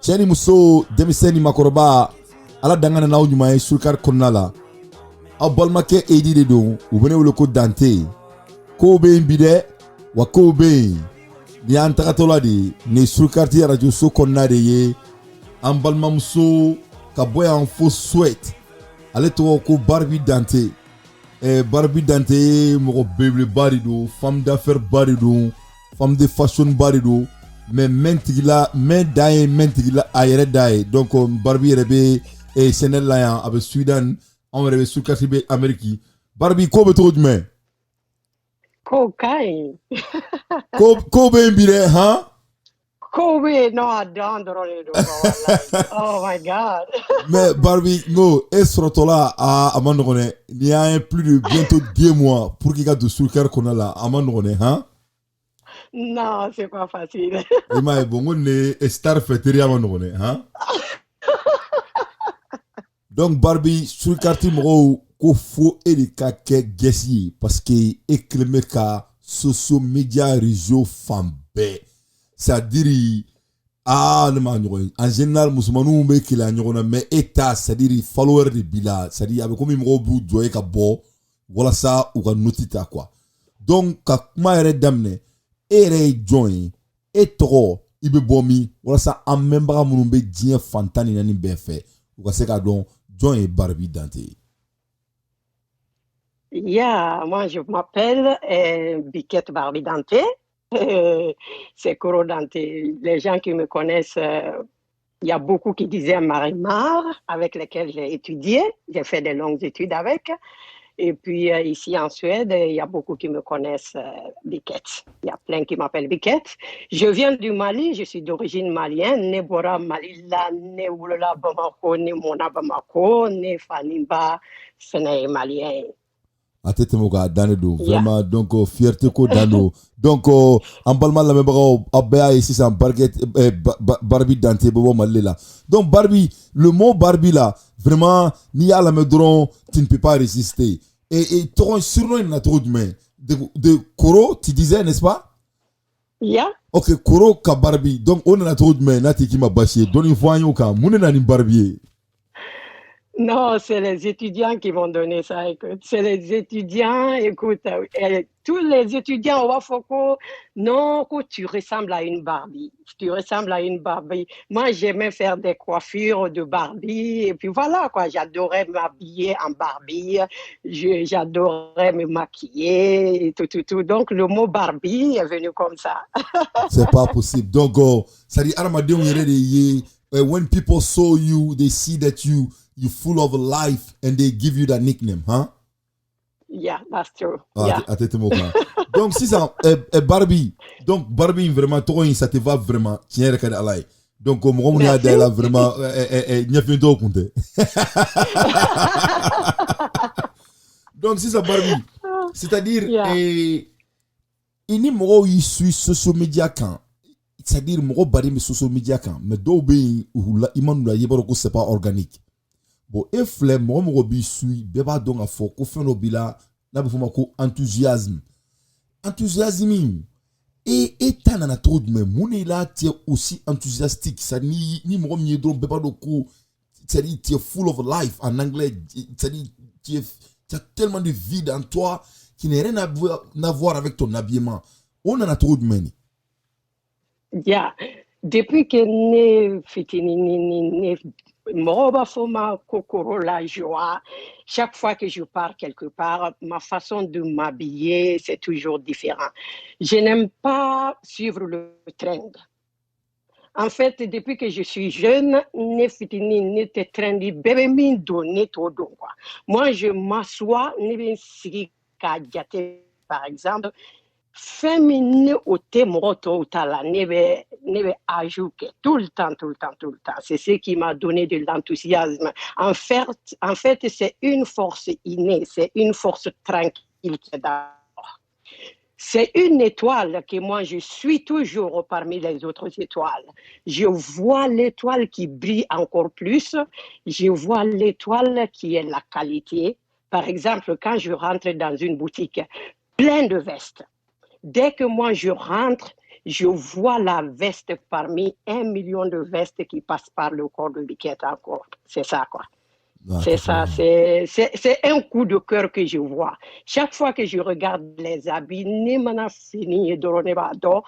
Cheni muso demiseni makoroba ala dangana na ɲuman ye surkar kɔnɔna la aw balimakɛ Edi de don u bɛ ne wele ko Dante kow bɛ yen bi dɛ wa kow bɛ yen ni y'an tagatɔla de ye nin surkarti radio so kɔnɔna de ye an balimamuso ka bɔ yan fo Suède ale tɔgɔ ko Barbie Dante Barbie Dante mɔgɔ belebeleba de don femme d'affaires ba de don femme de fashion ba de don mais main tigila main da ye main tigila a yɛrɛ da ye donc Barbie yɛrɛ bɛ Chanel la yan a bɛ Sweden anw yɛrɛ bɛ surkarti bɛ Amérique Barbie ko bɛ cogo jumɛn ko ka ɲi ko bɛ yen bi dɛ han ko bɛ yen non a dan dɔrɔn de don wallahi oh my god mais Barbie ngo e sɔrɔtɔla a ma nɔgɔn dɛ ni y'an ye plus de bientôt 2 mois pour qu'il ka don surkar kɔnɔna la a ma nɔgɔn dɛ han non c'est pas facile i m'a ye bon ko nin ye star fɛ teriya ma nɔgɔn dɛ han donc Barbie surkarti mɔgɔw ko fo e de ka kɛ gɛsi ye parce que e kelen bɛ ka social media réseau fan bɛɛ c'est à dire ne m'a ɲɔgɔn ye en général musomaninw bɛ keleya ɲɔgɔn na mais e ta c'est à dire follower de b'i la c'est à dire a bɛ komi mɔgɔw b'u jɔ e ka bɔ walasa u ka noti ta quoi donc ka kuma yɛrɛ daminɛ e yɛrɛ ye jɔn ye e tɔgɔ i bɛ bɔ min walasa an mɛnbaga minnu bɛ diɲɛ fantan ni naani bɛɛ fɛ u ka se k'a dɔn jɔn ye Barbie Dante. Yeah, moi je m'appelle Biquette Barbie Dante. C'est Coro Dante. Les gens qui me connaissent, il y a beaucoup qui disaient Marie-Mar, avec lesquels j'ai étudié. J'ai fait des longues études avec. Et puis ici en Suède, il y a beaucoup qui me connaissent Biquette. Il y a plein qui m'appellent Biquette. Je viens du Mali, je suis d'origine malienne. Né Bora Malila, né Oulola Bamako, né Mona Bamako, né Fanimba, c'est malien. Atetemoka Danedo, vraiment, donc fierté ko Dano. Donc en balma la membra abaya ici c'est Barbie Dante bobo malela. Donc Barbie, le mot Barbie là, vraiment ni à la medron, tu ne peux pas résister. Et ton surnom il n'a trop de main. De Koro, tu disais n'est-ce pas? Yeah. OK, Koro ka Barbie. Donc on a trop de main, nati ki ma bâché. Donne une fois yoka, moune na ni Barbie. Non, c'est les étudiants qui m'ont donné ça. Écoute, c'est les étudiants. Écoute, tous les étudiants au Wafoko, non, écoute, tu ressembles à une Barbie. Tu ressembles à une Barbie. Moi, j'aimais faire des coiffures de Barbie. Et puis voilà, quoi. J'adorais m'habiller en Barbie. J'adorais me maquiller et tout. Donc, le mot Barbie est venu comme ça. C'est pas possible. Donc, ça dit, when people saw you, they see that you're full of life and they give you that nickname, huh? Yeah, that's true. Ah, yeah. Donc, si ça, Barbie, donc Barbie, vraiment, toi, ça te va vraiment. Tiens, regarde, Allah. Donc, comme on a dit là, vraiment, il n'y a plus de compte. Donc, si ça, Barbie, c'est-à-dire, il n'y a pas eu social media quand. C'est-à-dire, il y a eu social media quand. Mais d'où c'est pas organique. Bon, et flemme, moi, je suis, bébé, donc, à fond, qu'on fait nos bilans, là, il faut enthousiasme. Enthousiasme. Et t'en as trop de même. Mon là, tu es aussi enthousiastique. Ça ni moi, je donc, bébé, donc, c'est-à-dire, tu es full of life en anglais. C'est-à-dire, tu as tellement de vie dans toi qui n'a rien à voir avec ton habillement. On en a trop de même. Yeah. Depuis que né fitini Moroba Foma Kokoro la joie. Chaque fois que je pars quelque part, ma façon de m'habiller, c'est toujours différent. Je n'aime pas suivre le trend. En fait, depuis que je suis jeune, moi, je m'assois, par exemple, féminin au témoto la neve ajouté tout le temps. C'est ce qui m'a donné de l'enthousiasme. En fait, c'est une force innée, c'est une force tranquille qui est d'abord. C'est une étoile que moi, je suis toujours parmi les autres étoiles. Je vois l'étoile qui brille encore plus. Je vois l'étoile qui est la qualité. Par exemple, quand je rentre dans une boutique pleine de vestes, dès que moi je rentre, je vois la veste parmi 1 million de vestes qui passent par le corps de Biquette encore. C'est ça, quoi. Ah, C'est ça, c'est un coup de cœur que je vois. Chaque fois que je regarde les habits, ni mana fini et dorone ba do,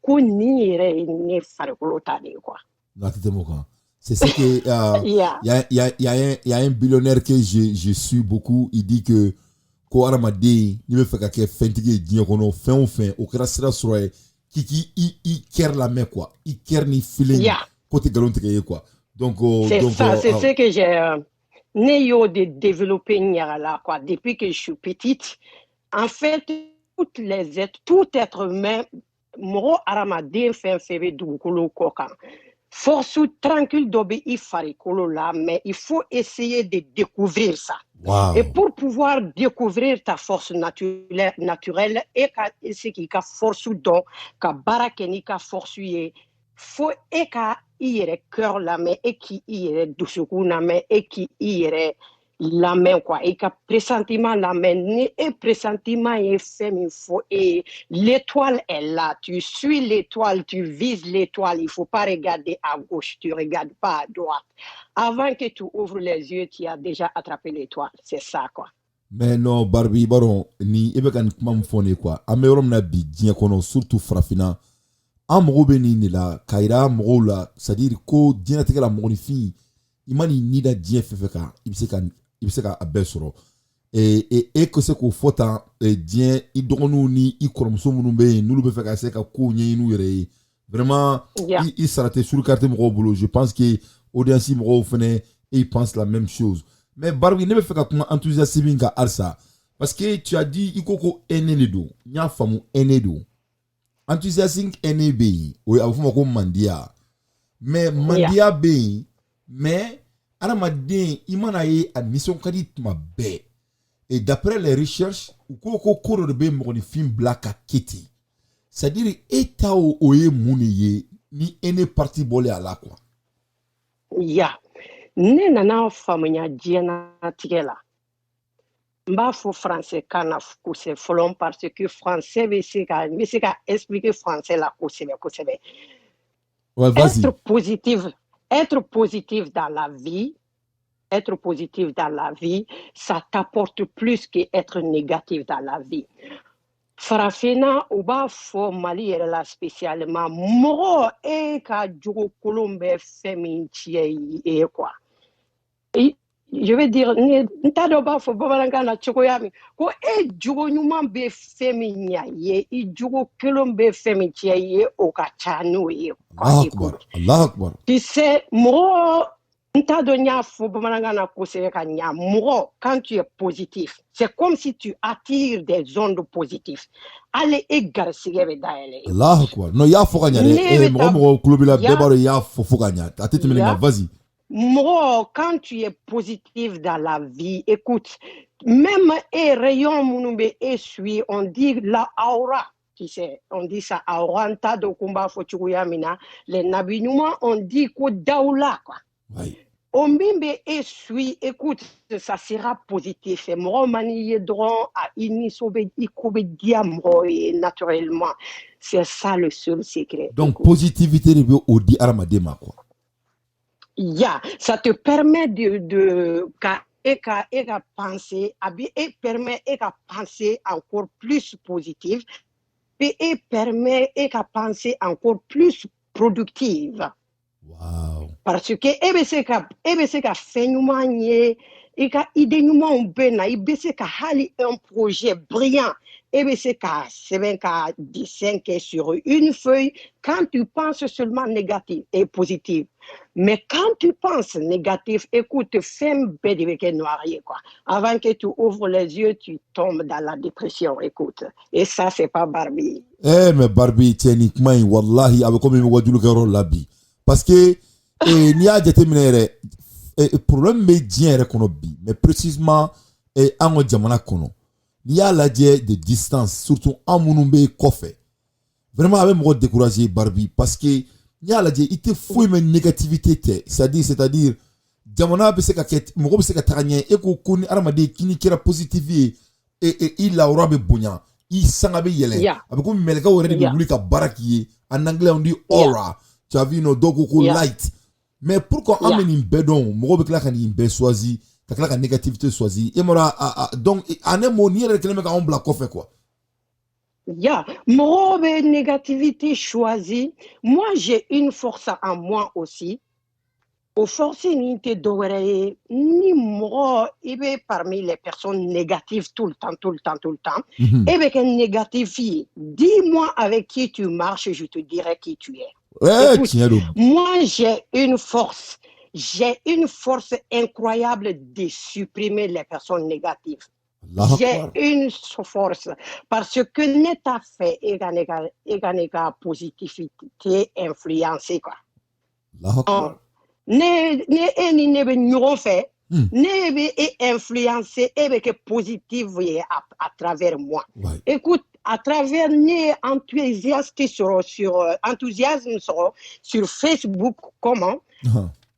ko ni yɛrɛ ne farikolo ta de ye, quoi. non, t'étais mon camp. C'est ce que Yeah. y a un billionnaire que je suis beaucoup. Il dit que ko adamaden n'i bɛ fɛ ka kɛ fɛntigi ye diɲɛ kɔnɔ fɛn o fɛn o kɛra sira sɔrɔ ye k'i kɛr lamɛn quoi i kɛr ni feeling Yeah. ko tɛ nkalon tigɛ ye quoi donc C'est ça, c'est ce que j'ai né yo de développer là, quoi. Depuis que je suis petite, en fait, tout être humain, mɔgɔ adamaden fɛn fɛn bɛ dugukolo kɔ kan. Force tranquille dɔ bɛ i farikolo la, mais il faut essayer de découvrir ça. wow. Et pour pouvoir découvrir ta force naturelle, et ka essayer k'i ka force dɔn, ka baara kɛ n'i ka force ye, faut e ka i yɛrɛ cœur lamɛn, e k'i yɛrɛ dusukun lamɛn, e k'i yɛrɛ lamɛn, quoi. I ka pressentiment lamɛn. Ni e pressentiment ye fɛn min fɔ e ye, l'étoile est là. Tu suis l'étoile, tu vises l'étoile. Il faut pas regarder à gauche, tu regardes pas à droite. Avant que tu ouvres les yeux, tu as déjà attrapé l'étoile. C'est ça, quoi. mais non Barbie baron ni e bɛ ka nin kuma min fɔ ne ye quoi an bɛ yɔrɔ min na bi diɲɛ kɔnɔ surtout farafinna an mago bɛ nin de la k'a yira mɔgɔw la c'est à dire ko diɲɛlatigɛ la mɔgɔninfin i ma n'i ni da diɲɛ fɛn fɛn kan i bɛ se ka a bɛɛ sɔrɔ e ka se k'o fɔ tan diɲɛ i dɔgɔninw ni i kɔrɔmuso minnu bɛ yen n'olu bɛ fɛ ka se ka kow ɲɛɲini u yɛrɛ ye vraiment Yeah. i sara tɛ surcarte mɔgɔw bolo je pense que audience mɔgɔw fɛnɛ ils pensent la même chose mais Barbie ne bɛ fɛ ka kuma enthousiasme min kan halisa parce que tu as dit i ko ko aîné de don n y'a faamu aîné don enthousiasme aîné bɛ yen o ye a bɛ fɔ o ma ko mandiya mais mandiya bɛ yen mais adamaden i mana ye a nisɔn ka di tuma bɛɛ et d'après les recherches u ko ko dɔ de bɛ mɔgɔninfin bila ka kɛ ten c'est à dire e ta o ye mun de ye ni aîné parti bɔlen a la quoi. Ya. Ne nana faamuya diɲɛnatigɛ la. N b'a fɔ français kan na kosɛbɛ fɔlɔ parce que français bɛ se ka expliquer français la kosɛbɛ kosɛbɛ. Ouais, vas-y. Être positif dans la vie, ça t'apporte plus qu'être négatif dans la vie. Farafina u b'a fɔ Mali yɛrɛ la spécialement mɔgɔ e ka jogo kolon bɛ fɛn min tiɲɛ i ye quoi. Je veux dire n t'a dɔn b'a fɔ bamanankan na cogoya min ko e jogo ɲuman bɛ fɛn min ɲɛ i ye i jogo kelen bɛ fɛn min tiɲɛ i ye o ka ca n'o ye. Allah akbar. Tu sais mɔgɔ n t'a dɔn n y'a fɔ bamanankan na kosɛbɛ ka ɲa mɔgɔ quand tu es positif c'est comme si tu attires des ondes positives. Allez e garisɛgɛ bɛ dayɛlɛ. Allah akbar. Non y'a fɔ ka ɲa dɛ mɔgɔ kulo b'i la bɛɛ b'a dɔn y'a fɔ ka ɲa a tɛ tɛmɛ nin kan vas-y. Mɔgɔ quand tu es positif dans la vie écoute même e rayon minnu bɛ e suit on dit la aura. Tu sais, on dit ça aura n t'a dɔn ko n b'a fɔ cogoya min na les nabi ɲuman on dit ko dawula quoi. Oui. O min bɛ e suit écoute ça sera positif mɔgɔ ma n'i ye dɔrɔn i nisɔn bɛ i ko bɛ diya mɔgɔ ye naturellement c'est ça le seul secret. Donc positivité de bɛ o di adamaden ma quoi. Ya, ça te permet de penser, et permet et penser encore plus positive, et permet et penser encore plus productive. Wow. Parce que e bɛ se ka fɛn ɲuman ye i ka idée ɲumanw bɛ na i bɛ se ka hali un projet brillant e bɛ se ka sɛbɛn ka dessin kɛ sur une feuille quand tu penses seulement négatif et positif. Mais quand tu penses négatif, écoute, fais bête de noir, quoi. Avant que tu ouvres les yeux, tu tombes dans la dépression, écoute. Et ça, c'est pas Barbie. Eh, mais Barbie, techniquement, wallahi, avec comme il m'a dit le labi. Parce que, n'y a pas de problème, mais bien bi. Mais précisément, en jamana kono. N'y a la de distance, surtout en mounumbe kofe. Vraiment, avec moi découragé, Barbie, parce que, n'y a la il te faut une négativité, c'est-à-dire, jamana be se ka ket, mɔgɔ be se ka taga ɲɛ, e ko ko ni adamaden k'i ni kɛra positif ye, il la aura be bonya. i sanga be yɛlɛ a bɛ komi mɛlɛkɛw yɛrɛ de bɛ wuli ka baara k'i ye en anglais on dit aura tu as vu dɔw ko light mais pourquoi an bɛ nin bɛɛ dɔn mɔgɔw bɛ tila ka nin bɛɛ choisi ka tila ka négativité choisi e mara donc en un mot ni yɛrɛ kelen bɛ k'anw bila kɔfɛ quoi. Mɔgɔw bɛ négativité choisi. Moi j'ai une force en moi aussi. Au force ni te dɔwɛrɛ ye ni mɔgɔ i bɛ parmi les personnes négatives tout le temps et bɛ kɛ négatif ye. Dis-moi avec qui tu marches, je te dirai qui tu es. Écoute, moi j'ai une force incroyable de supprimer les personnes négatives. J'ai une force parce que ne t'a fait éganéga positivité influencée quoi. Ne bɛ ɲɔgɔn fɛ ne bɛ influencer e bɛ kɛ positive ye à travers moi. Écoute, à travers ne enthousiasme sur Facebook comment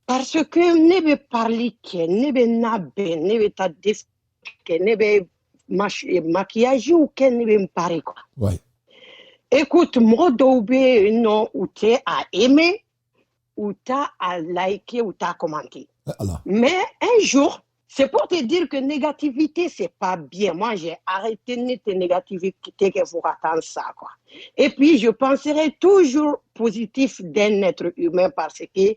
parce que ne bɛ parler kɛ ne bɛ na bɛn ne bɛ taa kɛ ne bɛ maquillage kɛ ne bɛ n pari quoi. Écoute, mɔgɔ dɔw bɛ yen nɔ u tɛ a aimer ou t'as à liker ou t'as commenté. Mais un jour, c'est pour te dire que négativité, c'est pas bien. Moi, j'ai arrêté de négativité qu'il faut attendre ça, quoi. Et puis, je penserai toujours positif d'un être humain parce que,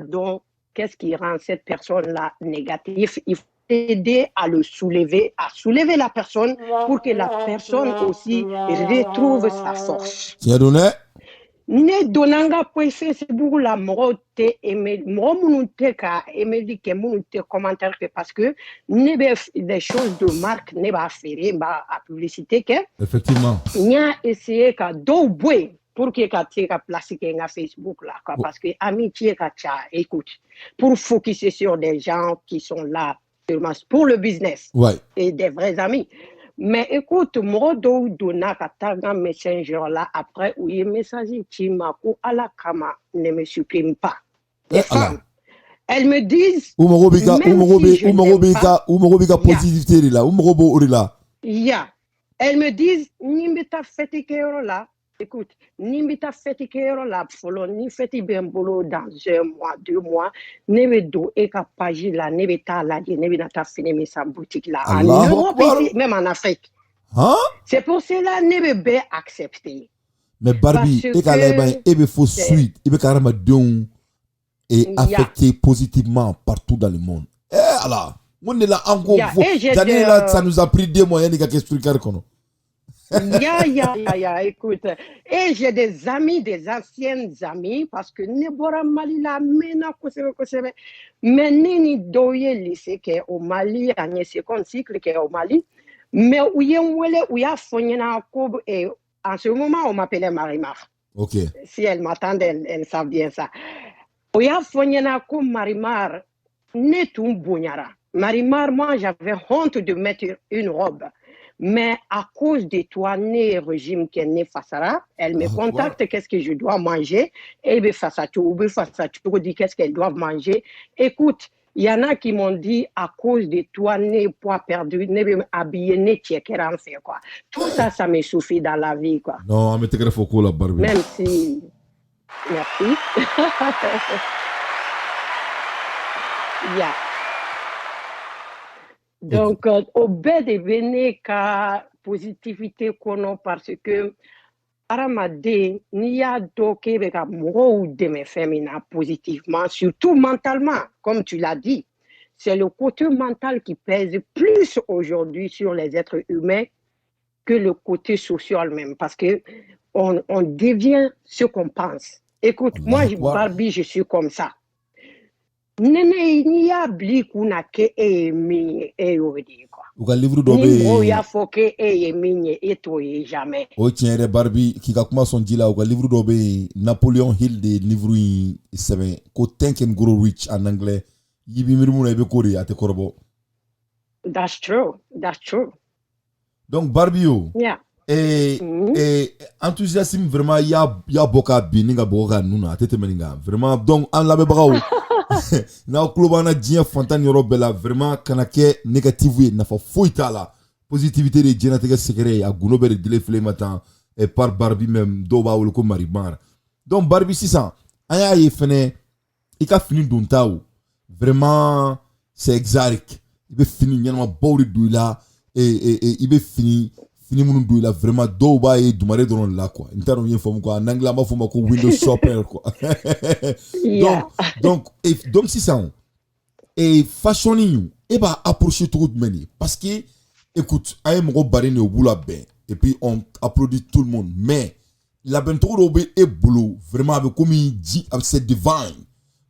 donc, qu'est-ce qui rend cette personne-là négative? Il faut aider à le soulever, à soulever la personne pour que la personne aussi retrouve sa force. Ne donanga po Facebook la mɔgɔw tɛ aimer mɔgɔ minnu tɛ ka aimer kɛ minnu tɛ commentaire kɛ parce que ne bɛ des choses de marque ne b'a feere n b'a publicité kɛ. Effectivement. N y'a essayer ka dɔw bɔ yen pour que ka se ka place kɛ n ka Facebook la quoi parce que amitié ka ca écoute pour focuser sur des gens qui sont là pour le business et des vrais amis. Mais écoute, mɔgɔ dɔw donna ka taa n ka messenger la après u ye message ci ma ko ala kama ne me supprime pas. Les femmes, elles me disent u mago b'i ka positivité de la u mago b'o de la. Elles me disent ni n bɛ taa fête kɛyɔrɔ la écoute ni n bɛ taa fête kɛyɔrɔ la fɔlɔ ni fête bɛ n bolo dans 1 mois 2 mois ne bɛ don e ka page la ne bɛ taa lajɛ ne bɛna taa fini min san boutique la en Europe ici même en Afrique. C'est pour cela ne bɛ bɛɛ accepter. Mais Barbie e ka lajɛ e bɛ fo suite e bɛ ka hadamadenw affecté positivement partout dans le monde. Allah mun de la an ko fɔ janni la ça nous a pris 2 mois yanni ka kɛ structure kɔnɔ. Écoute. Et j'ai des amis, des anciennes amies, parce que ne bora Mali la mena kosebe. Mais ni doye lycée qui est au Mali, à un second cycle qui est au Mali. Mais où y a fonyena kob et en ce moment on m'appelait Marimar. Ok. Si elle m'attendait, elle savent bien ça. Où y a fonyena kob Marimar, ne tum bonyara. Marimar, moi j'avais honte de mettre une robe. Mais à cause de toi, né régime qui est né Fassara, elle me contacte qu'est-ce que je dois manger. Et bien, Fassatou dit qu'est-ce qu'elle doit manger. Écoute, il y en a qui m'ont dit à cause de toi, né poids perdu, né habillé, né tchékéran fait quoi. Tout ça, ça me suffit dans la vie quoi. Non, mais t'es grave au la Barbie. Même si. Merci. Donc, au bed de venir ka positivité kono parce que Aramade n'y a doké avec un mot de mes féminins positivement, surtout mentalement, comme tu l'as dit. C'est le côté mental qui pèse plus aujourd'hui sur les êtres humains que le côté social même, parce que on devient ce qu'on pense. Écoute, moi, Barbie, je suis comme ça. Nene ni ya bli kuna ke mi yodi quoi. U ka livre dɔ bɛ yen. Ni ya fɔ ke ye min ye e t'o ye jamais. O tiɲɛ yɛrɛ Barbie k'i ka kuma sɔn ji la u ka livre dɔ bɛ yen Napoleon Hill de livre in sɛbɛn ko Think and Grow Rich en anglais i bɛ miiri mun na i bɛ k'o de a tɛ kɔrɔbɔ. That's true. Donc Barbie o. Yeah. Enthousiasme vraiment y'a bɔ ka bin ni ka bɔgɔ ka nun na a tɛ tɛmɛ nin kan vraiment donc an lamɛnbagaw n'aw tulo b'an na diɲɛ fantan ni yɔrɔ bɛɛ la vraiment kana kɛ négative ye nafa foyi t'a la positivité de diɲɛnatigɛ secret a gundo bɛ de dile filɛ ma tan par Barbie même dɔw b'a wele ko Marimar donc Barbie sisan an y'a ye fɛnɛ i ka fini donta o vraiment c'est exotique i bɛ fini ɲɛnamabaw de don i la i bɛ fini minnu don i la vraiment dɔw b'a ye dumare dɔrɔn de la quoi n t'a dɔn n ye faamu quoi en anglais an b'a fɔ o ma ko window shopper quoi donc sisan fashioning e b'a approcher cogo jumɛn de parce que écoute an ye mɔgɔ baden de u b'u labɛn et puis on applaudit tout le monde mais labɛn cogo dɔw bɛ e bolo vraiment a bɛ komi ji c'est divine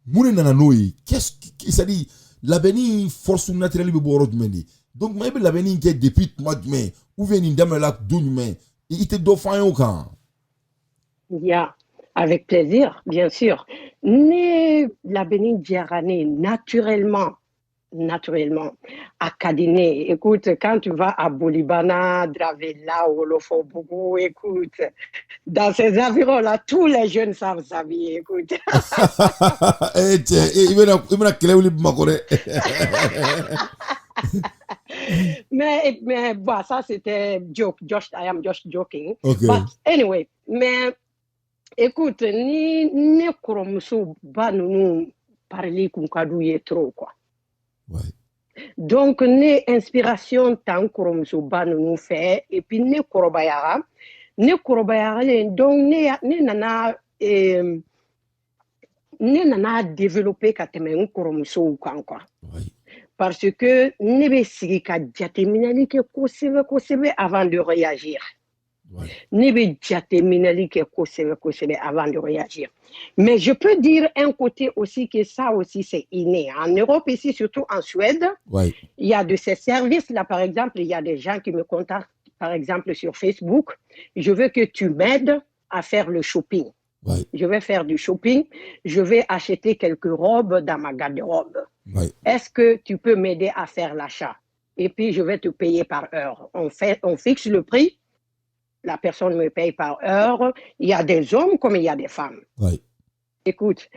mun de nana n'o ye c'est-à-dire labɛnni force naturelle bɛ bɔ yɔrɔ jumɛn de donc e bɛ labɛnni kɛ depuis tuma jumɛn ou bien nin daminɛla don jumɛn i tɛ dɔ fɔ an ye o kan. Yeah, avec plaisir, bien sûr. Ne labɛnni diyara ne naturellement. À Kadine, écoute, quand tu vas à Bolibana, Dravella, Olofobougou, écoute, dans ces environs-là, tous les jeunes savent s'habiller, écoute. mais bon, ça c'était joke. I am just joking. Okay. But anyway, mais écoute, ni ne koromuso ba nunu parler kun kadu ye trop quoi. Ouais. Donc ne inspiration tan koromuso ba nunu fait et puis ne korobayara donc ne nana développer ka tɛmɛ koromuso kan quoi. Ouais. Parce que ne bɛ sigi ka jateminɛli kɛ kosɛbɛ avant de réagir. Ouais. Ne bɛ jateminɛli kɛ kosɛbɛ avant de réagir. Mais je peux dire un côté aussi que ça aussi c'est inné. En Europe ici, surtout en Suède, ouais. Il y a de ces services-là. Par exemple, il y a des gens qui me contactent, par exemple sur Facebook. Je veux que tu m'aides à faire le shopping. Ouais. Je vais faire du shopping. Je vais acheter quelques robes dans ma garde-robe. Ouais. Est-ce que tu peux m'aider à faire l'achat? Et puis, je vais te payer par heure. On fixe le prix. La personne me paye par heure. Il y a des hommes comme il y a des femmes. Ouais. Écoute,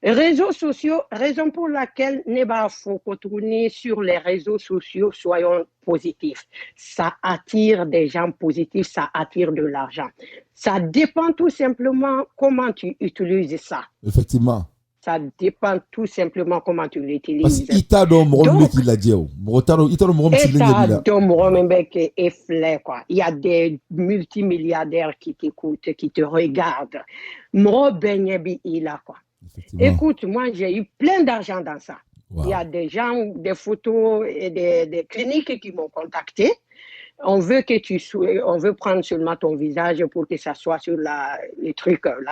réseaux sociaux, raison pour laquelle Neba faut tourner sur les réseaux sociaux, soyons positifs. Ça attire des gens positifs, ça attire de l'argent. Ça dépend tout simplement comment tu utilises ça. Effectivement. Ça dépend tout simplement comment tu l'utilises. Parce que ita do mo qui l'a dit il y a des multimilliardaires qui t'écoutent, qui te regardent. Mo benyebi ila quoi. Écoute, moi j'ai eu plein d'argent dans ça. Wow. Il y a des gens, des photos et des cliniques qui m'ont contacté. On veut prendre seulement ton visage pour que ça soit sur la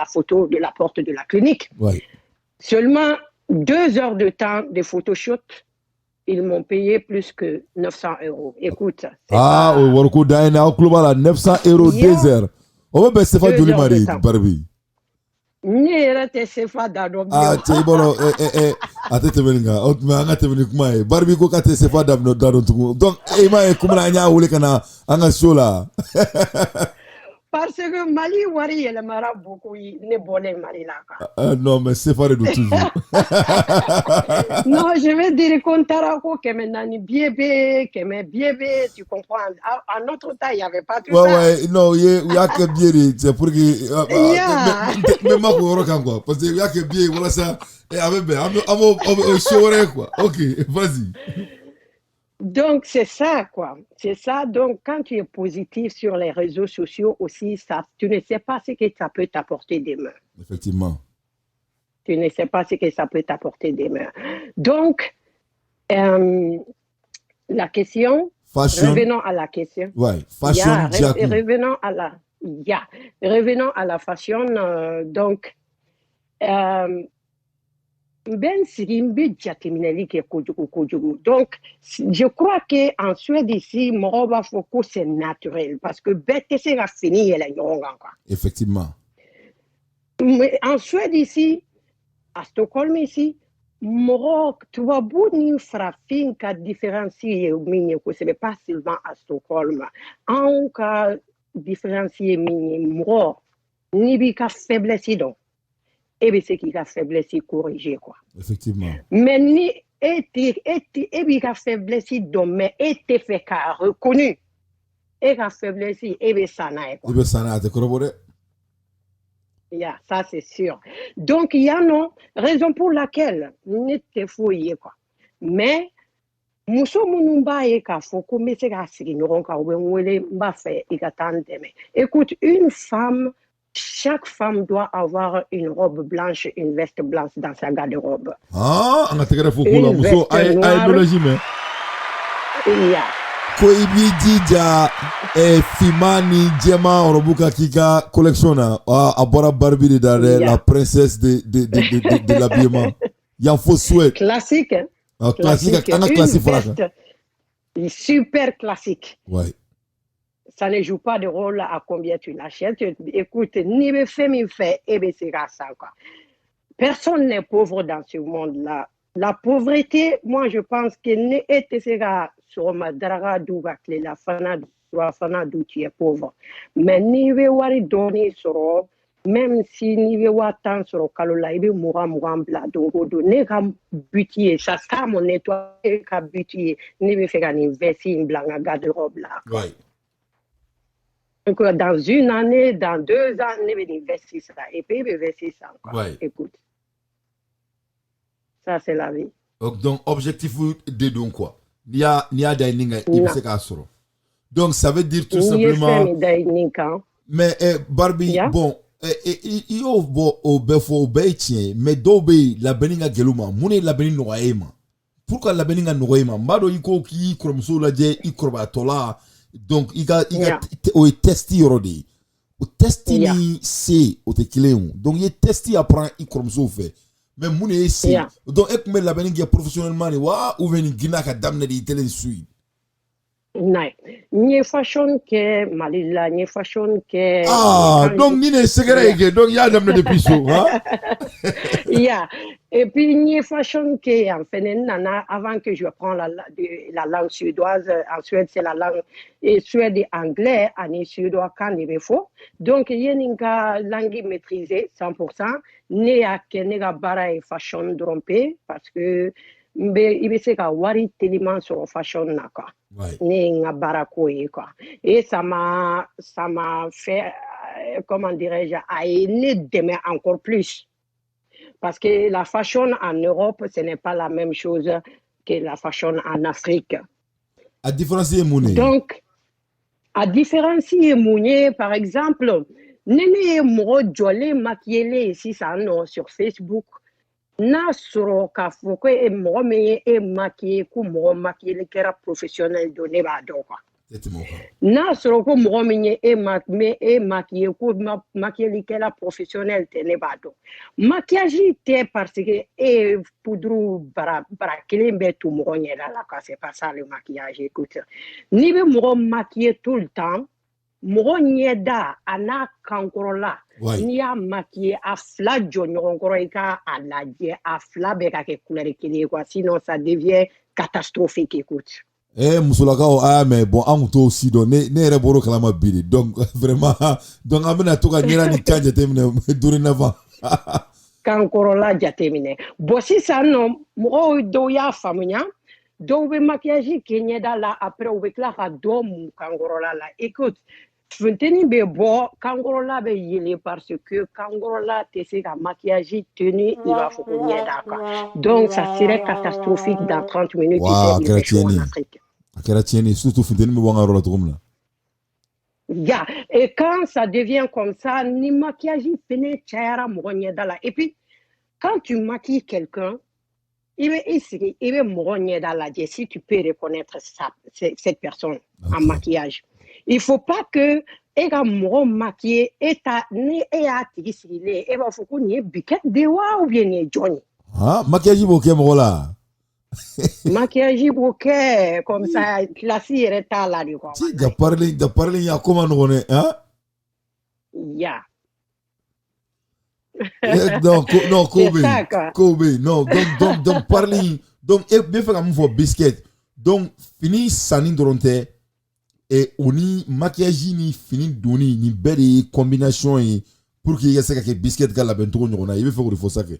photo de la porte de la clinique. Ouais. Seulement 2 heures de temps de photoshoot, ils m'ont payé plus que 900 €. Écoute. 900 € 2 heures. On va baisser pas de mari, Barbie. Barbie ko kate sefa dabno dadon tugu donc ma kumana nya wole kana anga sola parce que Mali wari elle mara beaucoup ne bolé Mali là non mais c'est pas de toujours non je vais dire Kontarako que maintenant biébé tu comprends en notre temps il y avait pas tout ça ouais non il y a que biéré c'est pour que mais ma ko kan quoi parce que il y a que bié voilà ça et avec quoi. Ok, vas-y. Donc, c'est ça, quoi. C'est ça. Donc, quand tu es positif sur les réseaux sociaux aussi, tu ne sais pas ce que ça peut t'apporter demain. Effectivement. Tu ne sais pas ce que ça peut t'apporter demain. Donc, la question... Fashion. Revenons à la question. Ouais, fashion. Revenons à la fashion. Donc... donc, je crois qu'en Suède ici, Moroba Foko, c'est naturel parce que bête, c'est la fini et la effectivement. Mais en Suède ici, à Stockholm ici, Moro, tu vois, beaucoup frapping qui différencier que ce n'est pas seulement à Stockholm. En cas différencier Moro, ni bika faiblesse donc. Et bien, c'est qui a faiblesse corrigée, quoi. Effectivement. Mais ni et bien, faiblesse donc, mais était fait qu'à reconnu. et la faiblesse, et bien ça n'a Il veut s'en aller, corroborer. Yeah, ça c'est sûr. Donc, il y a non raison pour laquelle nous te fouillé quoi. Mais, muso minnu b'a ye k'a fɔ ko n bɛ se k'a sigi ɲɔgɔn kan u bɛ n wele n b'a fɛ i ka taa n dɛmɛ. Écoute, une femme, chaque femme doit avoir une robe blanche, une veste blanche dans sa garde-robe. Ah, on a tigɛ fo Une kula muso veste a ye noire. nɔlɔji mɛn. Yeah. Ko i b'i jija finman ni jɛman ɔrɔbu ka k'i ka collection na a bɔra Barbie de da dɛ, Yeah. la princesse de l'habillement. Yan fo Suède. Classique, hein? Classique, an ka Une classique fara kan. veste super classique. Ouais. Ça ne joue pas de rôle à combien tu l'achètes. Écoute, ni be fait mi fait, et be c'est ça quoi. Personne n'est pauvre dans ce monde-là. La pauvreté, moi je pense que ne était sur ma draga douga clé la fana d'où tu es pauvre. Mais ni be wari donner sur même si ni be watan sur kalola ibe moura bla dongo ne ka butier ça sera mon nettoyer ka butier ni be faire un investir in blanc garde-robe là. Ouais. Donc, dans une année, dans 2 ans, on va investir ça. Et puis, on va investir ça encore. Ouais. Écoute, ça, c'est la vie. Donc, objectif de donc quoi? Ni a dining, il veut se k'a sɔrɔ. Donc, ça veut dire tout simplement. Mais Barbie, Yeah. bon, i y'o bɔ o bɛɛ fɔ o bɛɛ ye tiɲɛ ye, mais dɔw bɛ yen labɛnni ka gɛlɛn u ma. Mun de ye labɛnni nɔgɔya e ma? Pourquoi labɛnni ka nɔgɔya e ma? N b'a dɔn i ko k'i kɔrɔmuso lajɛ i kɔrɔbayatɔ la. Donc, i ka o ye testi yɔrɔ de ye. O testi ni se o tɛ kelen ye o. Donc, i ye testi apprend i kɔrɔmusow fɛ. Mais mun de ye se? Donc, e tun bɛ labɛnni kɛ professionnellement de wa ou bien nin girinna ka daminɛ de i tɛlen su ye? Non. Ni fashion que Malila, ni fashion que. Ah, donc ni ne secret donc il y a des depuis so, hein? Yeah. Et puis ni fashion que en fait nana avant que je prends la langue suédoise en Suède c'est la langue et suède et anglais en suédois quand il faut. Donc il y a une langue maîtrisée 100%. Ni a kenega bara et fashion trompé parce que il be se ka wari tellement sur fashion na quoi. Ni nga barako quoi. Et ça m'a fait comment dirais-je à aimer demain encore plus. Parce que la fashion en Europe, ce n'est pas la même chose que la fashion en Afrique. À différencier Mouné. Donc, à différencier Mouné, par exemple, Néné Moro Djolé maquillé ici ça non sur Facebook. N'a soro ka fo ko e mo me e maquillé ko mo maquillé qui era professionnel donné ba do quoi. N'a soro ko mo me e maquillé ko maquillé qui era professionnel tene ba do. Maquillage te parce que e poudre bara kelembe tout mo nyela la ka c'est pas ça le maquillage écoute. Ni be mo maquillé tout le temps. Mɔgɔ ɲɛda a n'a kankɔrɔla n'i y'a maquillé a fila jɔ ɲɔgɔn kɔrɔ i ka a lajɛ a fila bɛɛ ka kɛ couleur kelen ye quoi sinon ça devient catastrophique écoute. musolakaw mais bon an t'o si dɔn ne yɛrɛ bɔr'o kalama bi de donc vraiment donc an bɛna to ka ɲɛna ni kan jateminɛ dorénavant. Kankɔrɔla jateminɛ bon sisan nɔ mɔgɔw dɔw y'a faamuya dɔw bɛ maquillage kɛ ɲɛda la après u bɛ tila ka dɔ mun kankɔrɔla la écoute. Funteni bɛ bɔ kankɔrɔla bɛ yɛlɛ parce que kankɔrɔla tɛ se ka maquillage tenu i b'a fɔ ko ɲɛda quoi donc ça serait catastrophique dans 30 minutes wow, il fait chaud en Afrique. A kɛra tiɲɛni surtout funteni bɛ bɔ an ka yɔrɔ la cogo min na. Yeah. Et quand ça devient comme ça ni maquillage fɛnɛ cayara mɔgɔ ɲɛda la et puis quand tu maquilles quelqu'un il bɛ mɔgɔ ɲɛda lajɛ si tu peux reconnaître cette personne en maquillage. Il faut pas que e ka mɔgɔ maquiller ni e y'a tigi sigilen e b'a fɔ ko nin ye Biquette de wa ou bien nin ye jɔn ye. Ah, maquillage b'o kɛ mɔgɔ la. Maquillage b'o kɛ comme ça classe yɛrɛ t'a la de quoi. Da parler ya ko ma nɔgɔn dɛ, hein? Ya. Non, Kobe, non, donc parler, donc e bɛ fɛ ka mun fɔ Biscuit, donc fini sanni dɔrɔn tɛ. Et on y maquillage ni fini doni ni belle combination pour qu'il y ait ça que biscuit gala bento il veut faire ça que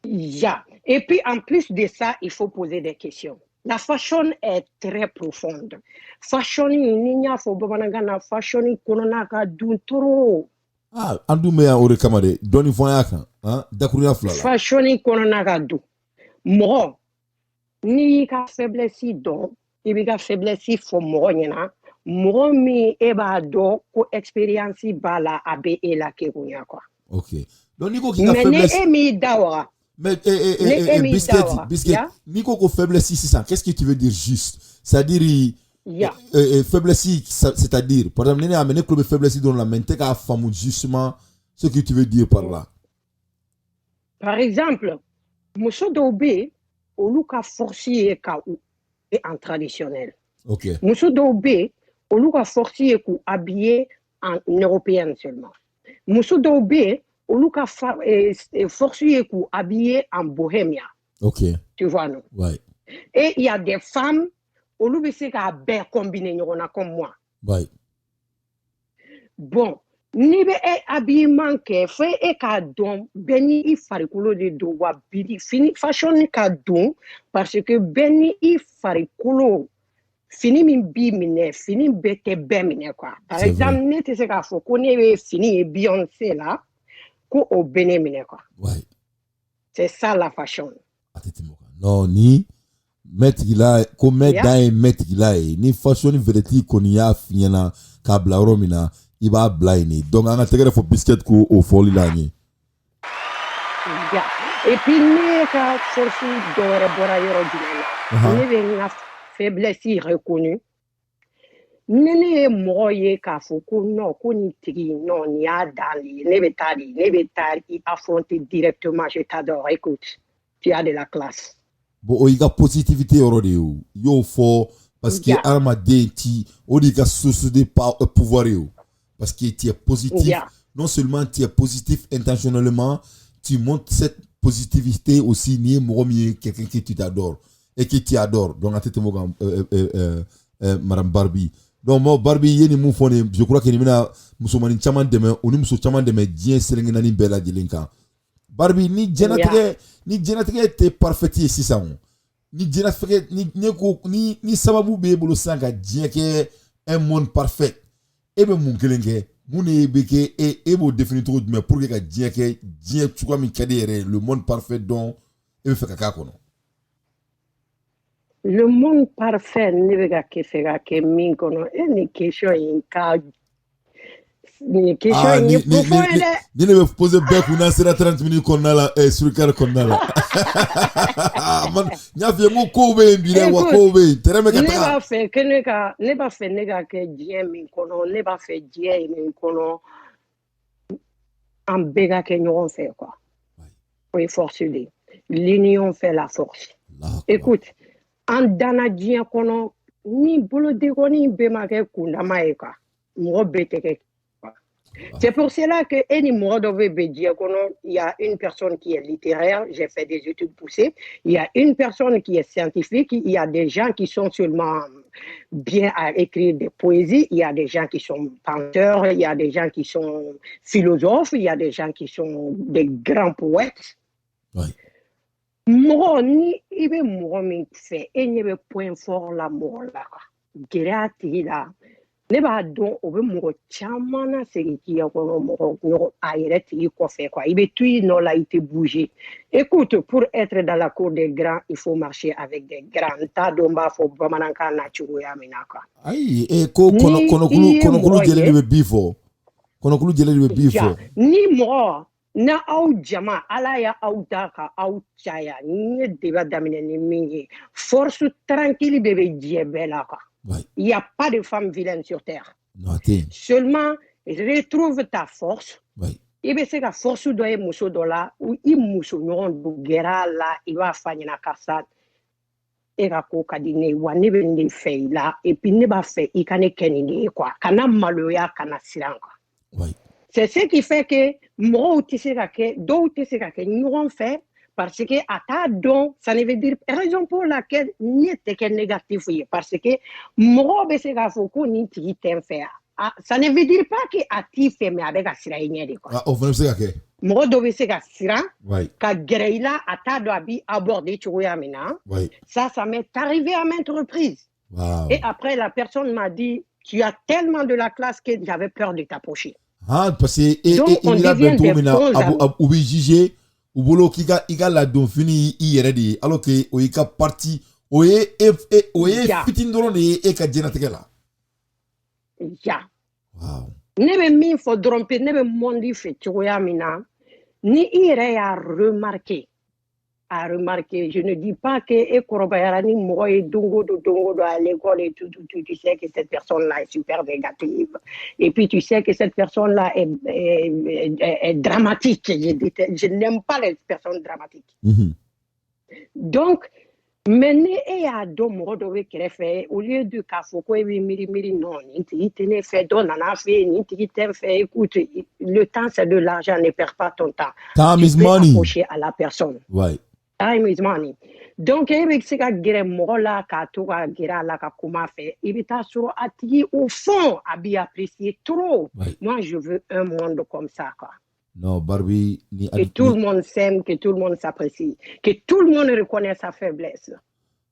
yeah. Et puis en plus de ça il faut poser des questions La fashion est très profonde. Fashion, ni nya fo bamanankan na fashion kɔnɔna ka dun trop. An dun bɛ yan o de kama dɛ dɔɔni fɔ an y'a kan dakurunya fila la. Fashion kɔnɔna ka dun. Mɔgɔ n'i y'i ka faiblesse dɔn i b'i ka faiblesse fɔ mɔgɔ ɲɛna mɔgɔ min e b'a dɔn ko expérience b'a la a bɛ e la kegunya quoi. Ok. Donc n'i ko k'i ka faiblesse. Mais ni e m'i da waga. Mais biscuit, n'i ko faiblesse sisan, qu'est-ce que tu veux dire juste? C'est-à-dire faiblesse, c'est-à-dire par exemple ni amené club faiblesse dans la mente k'a faamu justement ce que tu veux dire par là. Par exemple, muso dɔw bɛ yen olu ka force ye ka u en traditionnel. Ok. Muso dɔw bɛ yen olu ka force ye k'u habiller en européenne seulement. Muso dɔw bɛ yen olu ka force ye k'u habiller en bohémien. Ok. Tu vois non? Ouais. Et il y a des femmes olu bɛ se k'a bɛɛ combiner ɲɔgɔn na comme moi. Ouais. Bon. Ni bɛ e habillement kɛ fo e k'a dɔn bɛɛ ni i farikolo de don wa fini fashion ka don parce que bɛɛ ni i farikolo fini min b'i minɛ fini bɛɛ tɛ bɛɛ minɛ quoi. Par exemple ne tɛ se k'a fɔ ko ne bɛ fini ye Beyoncé la ko o bɛ ne minɛ quoi. Ouais. C'est ça la fashion. Non ni metgila ko meda ye metgila ye ni fashion vérité kɔni y'a fi ɲɛna k'a bila yɔrɔ min na i b'a bila yen de donc an ka tɛgɛrɛ fɔ biscuit ko o fɔli la an ye. Et puis ne ka force dɔ wɛrɛ bɔra yɔrɔ jumɛn na ne bɛ n ka faiblesse reconnue ni ne ye mɔgɔ ye k'a fɔ ko non ko nin tigi non nin y'a dan de ye ne bɛ taa i affronter directement je t'adore écoute tu as de la classe. Bon o y'i ka positivité yɔrɔ de ye o i y'o fɔ parce que adamaden ti o de y'i ka source de pouvoir ye o parce que tu es positif non seulement tu es positif intentionnellement tu montres cette positivité aussi ni mɔgɔ min ye quelqu'un que tu t'adores et que tu adores donc a tɛ tɛmɛ o kan madame Barbie donc moi Barbie ye ni mun fɔ nin je crois que nin bɛna musomanin caman dɛmɛ o ni muso caman dɛmɛ diɲɛ selenge naani bɛɛ lajɛlen kan Barbie ni jɛnatigɛ tɛ parfaite ye sisan ni jɛnatigɛ ni sababu b'e bolo sisan ka diɲɛ kɛ un monde parfait e bɛ mun kelen kɛ mun de bɛ kɛ e b'o définir cogo jumɛn pour que ka diɲɛ kɛ diɲɛ cogoya min ka di yɛrɛ le monde parfait dont e bɛ fɛ ka k'a kɔnɔ. Le monde parfait ne bɛ ka fɛ ka kɛ min kɔnɔ e ni question in ka nin question in ye profond ye dɛ. Ni ne bɛ poser bɛɛ kun n'a sera 30 minutes kɔnɔna la surcard kɔnɔna la. N y'a f'i ye n ko kow bɛ yen bi dɛ wa kow bɛ yen terrain bɛ ka taga. Ne b'a fɛ ne ka kɛ diɲɛ min kɔnɔ ne b'a fɛ diɲɛ min kɔnɔ an bɛɛ ka kɛ ɲɔgɔn fɛ quoi. O ye force de ye. L'union fait la force. Écoute an danna diɲɛ kɔnɔ ni bolodengɔnni bɛɛ ma kɛ kundama ye quoi mɔgɔ bɛɛ tɛ kɛ. C'est pour cela que il y a une personne qui est littéraire, j'ai fait des études poussées, il y a une personne qui est scientifique, il y a des gens qui sont seulement bien à écrire des poésies, il y a des gens qui sont penseurs, il y a des gens qui sont philosophes, il y a des gens qui sont des grands poètes. Mɔgɔ ni i bɛ mɔgɔ min fɛ e ɲɛ bɛ point fort la mɔgɔ la gɛlɛya tigi la ne b'a dɔn o bɛ mɔgɔ caman na segin k'i kɔnɔ mɔgɔ a yɛrɛ tigi kɔfɛ quoi i bɛ to i nɔ la i tɛ bouger. Écoute pour être dans la cour des grands il faut marcher avec des grands n t'a dɔn n b'a fɔ bamanankan na cogoya min na quoi. Ayi ko kɔnɔkulu jɛlen de bɛ bi fɔ kɔnɔkulu jɛlen de bɛ bi fɔ. Ni mɔgɔ na aw jama ala ya aw da ka aw caya n ye débat daminɛ ni min ye force tranquille bɛ diɲɛ bɛɛ la quoi. Il n'y a pas de femme vilaine sur terre. Seulement, retrouve ta force. I bɛ se ka force dɔ ye muso dɔ la ou i muso ɲɔgɔn don gɛrɛ a la i b'a fɔ a ɲɛna karisa e ka ko ka di ne ye wa ne bɛ nin de fɛ i la et puis ne b'a fɛ i ka ne kɛ nin de ye quoi kana maloya kana siran quoi. C'est ce qui fait que mɔgɔw tɛ se ka kɛ dɔw tɛ se ka kɛ ɲɔgɔn fɛ parce que a t'a dɔn ça ne veut dire raison pour laquelle ne tɛ kɛ négatif ye parce que mɔgɔw bɛ se k'a fɔ ko nin tigi tɛ n fɛ ça ne veut dire pas que a t'i fɛ mais a bɛ ka siran i ɲɛ de quoi. O fana bɛ se ka kɛ. mɔgɔ dɔ bɛ se ka siran Ouais. ka gɛrɛ i la a t'a dɔn a b'i aborder cogoya min na. Ouais. Ça m'est arrivé à maintes reprises. Wow. Et après, la personne m'a dit, tu as tellement de la classe que j'avais peur de t'approcher. Ah, parce que Donc, on devient des bons amis. ou bien juger ou bolo qui a la don fini hier de alors que o ika parti o ye fitin drone e ka jena tegela. Ya. Wow. Ne bɛ min fɔ dɔrɔn pe ne bɛ mɔndi fɛ cogoya min na ni i yɛrɛ y'a remarqué je ne dis pas que e kɔrɔbayara ni mɔgɔ ye don o don à l'école et tout, tu sais que cette personne-là est super négative et puis tu sais que cette personne-là est dramatique. Je n'aime pas les personnes dramatiques. Donc mais ni e y'a dɔn mɔgɔ dɔ bɛ kɛrɛfɛ au lieu de k'a fɔ ko e bɛ miiri non nin tigi tɛ ne fɛ dɔ nana fɛ yen nin tigi tɛ n fɛ écoute le temps c'est de l'argent, ne perds pas ton temps. Time is money. Tu peux approcher à la personne. Ouais. Time is money. Donc e bɛ se ka gɛrɛ mɔgɔ la k'a to ka gɛrɛ a la ka kuma fɛ i bɛ taa sɔrɔ a tigi au fond a b'i apprécier trop. Ouais. Moi je veux un monde comme ça quoi. Non, Barbie ni que tout le monde s'aime, que tout le monde s'apprécie, que tout le monde reconnaît sa faiblesse.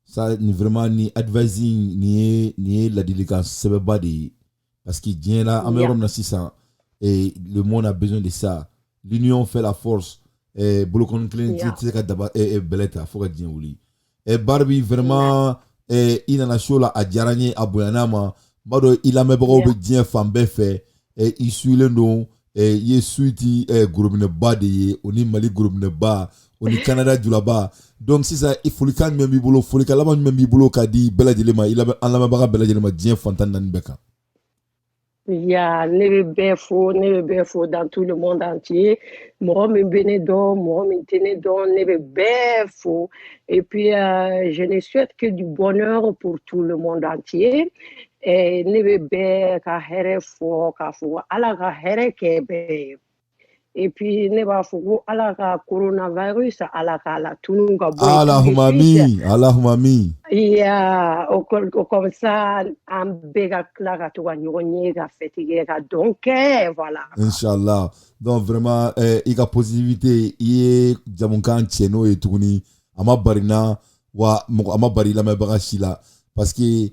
Ça ni vraiment ni advising ni la délicatesse c'est pas de parce qu'il vient là en même temps et le monde a besoin de ça. L'union fait la force. Et bolokon clean c'est ka daba et beleta faut que dire oui. Et Barbie vraiment il en a show là a jaranye a boyanama bado il a mebro be bien femme be fait et il suit le nom et il suit groupe ne ba de oni Mali groupe ne ba oni Canada du là-bas. Donc si ça il faut le kan même bolo faut le kala même bolo ka di beladilema il a en la baga beladilema bien fantan nan beka. Ya ne bɛ bɛɛ fo dans tout le monde entier mɔgɔ min bɛ ne dɔn mɔgɔ min tɛ ne dɔn ne bɛ bɛɛ fo et puis je ne souhaite que du bonheur pour tout le monde entier et ne bɛ bɛɛ ka hɛrɛ fɔ k'a fɔ Ala ka hɛrɛ kɛ bɛɛ ye. Et puis ne b'a fɔ ko Ala ka coronavirus Ala k'a la tunu ka bɔ yen. Allahumma amin. Ya comme ça an bɛɛ ka tila ka to ka ɲɔgɔn ye ka fête kɛ ka dɔn kɛ voilà. Inshallah. Donc vraiment i ka positivité i ye jamukan cɛ n'o ye tuguni a ma bari na wa a ma bari lamɛnbaga si la parce que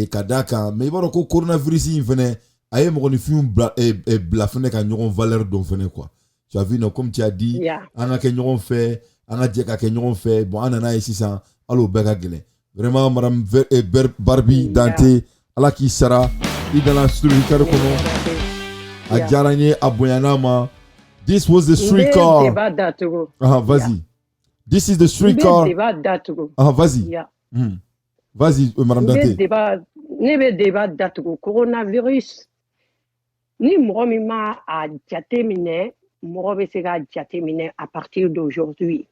ka d'a kan mais i b'a dɔn ko coronavirus in fɛnɛ a ye mɔgɔninfinw bila fɛnɛ ka ɲɔgɔn valeur dɔn fɛnɛ quoi. Tu as vu non comme tu as dit an ka kɛ ɲɔgɔn fɛ an ka jɛ ka kɛ ɲɔgɔn fɛ bon an nana ye sisan al'o bɛɛ ka gɛlɛn vraiment madame Barbie Dante ala k'i sara i dala studio kari kɔnɔ a diyara n ye a bonyana ma. This was the street car. Vas-y. This is the street car. Vas-y. Vas-y madame Dante. Ne bɛ débat datugu coronavirus ni mɔgɔ min ma a jateminɛ mɔgɔ bɛ se ka jateminɛ à partir d'aujourd'hui.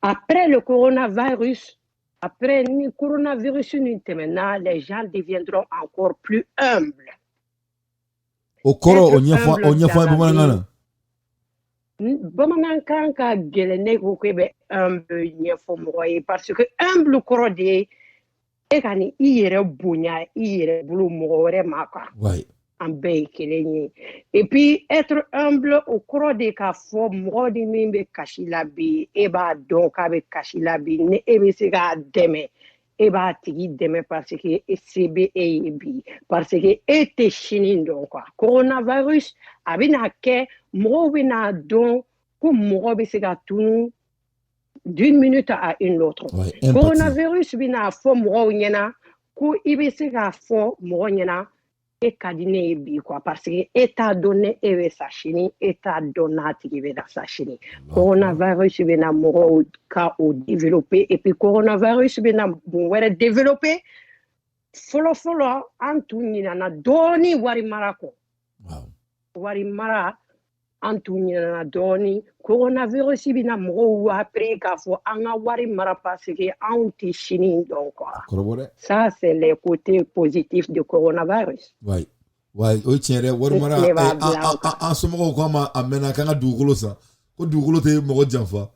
Après le coronavirus, après ni coronavirus ni tɛmɛna, les gens deviendront encore plus humbles. O kɔrɔ o ɲɛfɔ bamanankan na. Bamanankan ka gɛlɛn ne ko k'e bɛ humble ɲɛfɔ mɔgɔ ye parce que humble kɔrɔ de ye e ka ni i yɛrɛ bonya i yɛrɛ bolo mɔgɔ wɛrɛ ma quoi. An bɛɛ ye kelen ye. Et puis être humble o kɔrɔ de k'a fɔ mɔgɔ de min bɛ kasi la bi e b'a dɔn k'a bɛ kasi la bi ni e bɛ se k'a dɛmɛ e b'a tigi dɛmɛ parce que se bɛ e ye bi parce que e tɛ sini dɔn quoi. Coronavirus a bɛna kɛ mɔgɔw bɛna dɔn ko mɔgɔ bɛ se ka tunu d'une minute à une autre. Coronavirus bɛna fɔ mɔgɔw ɲɛna ko i bɛ se k'a fɔ mɔgɔ ɲɛna e ka di ne ye bi quoi parce que e t'a dɔn ne e bɛ sa sini e t'a dɔn n'a tigi bɛ na sa sini. Coronavirus bɛna mɔgɔw ka o développer et puis coronavirus bɛna mun wɛrɛ développer fɔlɔ an tun ɲinɛna dɔɔni wari mara kɔ. Wari mara an tun ɲinɛna dɔɔni coronavirus bɛna mɔgɔw appris k'a fɔ an ka wari mara parce que anw tɛ sini dɔn quoi. Ça c'est les côtés positifs du coronavirus. Ouais o tiɲɛ dɛ wari mara an somɔgɔw ko a mɛnna k'an ka dugukolo san ko dugukolo tɛ mɔgɔ janfa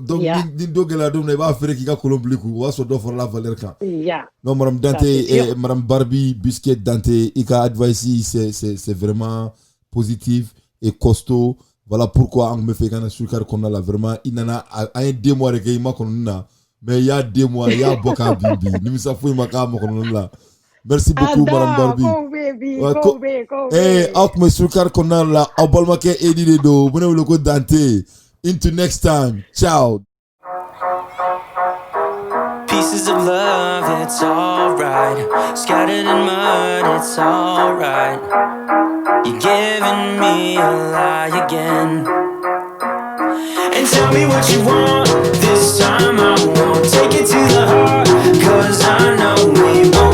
donc ni dɔ gɛlɛya don min na i b'a feere k'i ka kolon bili kun o b'a sɔrɔ dɔ farala valeur kan. Non madame Dante madame Barbie Biscuit Dante i ka advice c'est vraiment positif est costaud. Voilà pourquoi on me fait quand sur qu'on a là vraiment il en a un 2 mois de ma konona mais il y a 2 mois il y a boka bibi ni ça fouille ma kama konona. Merci beaucoup madame Barbie. Go baby, Ouais, go baby, go eh baby. ak me sur qu'on a là abalma ke edi de do vous le ko Dante. Into next time. Ciao. Pieces of love, it's alright. Scattered in mud, it's alright. You're giving me a lie again. And tell me what you want. This time I won't take it to the heart. 'Cause I know we won't.